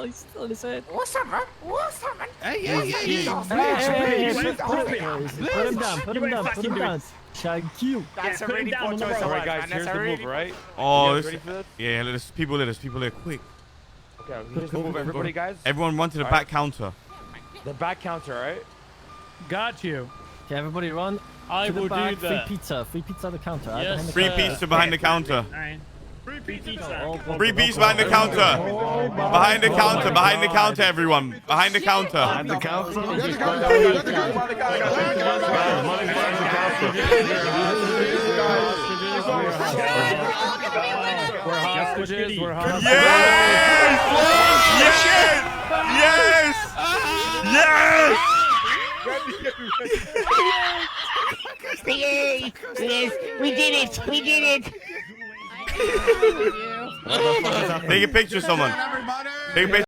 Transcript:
he's still on his head. What's up, man? What's up, man? Hey, put him down. Thank you. That's a really poor choice. All right, guys, here's the move, right? Oh, ready for this? Yeah, there's people there, quick. Okay, here's the move, everybody, guys. Everyone run to the back counter. The back counter, right? Got you. Okay, everybody run. I to the will back. do that. Free pizza at the counter. Yes, Free pizza behind the counter. Free pizza. Free pizza behind the counter. Behind the counter, everyone. Behind the counter. Behind the counter? We're hostages. We're hostages. Yes! Yes! Yes! Yes! Yes! We did it! We did it! Take a picture, someone. Take a picture.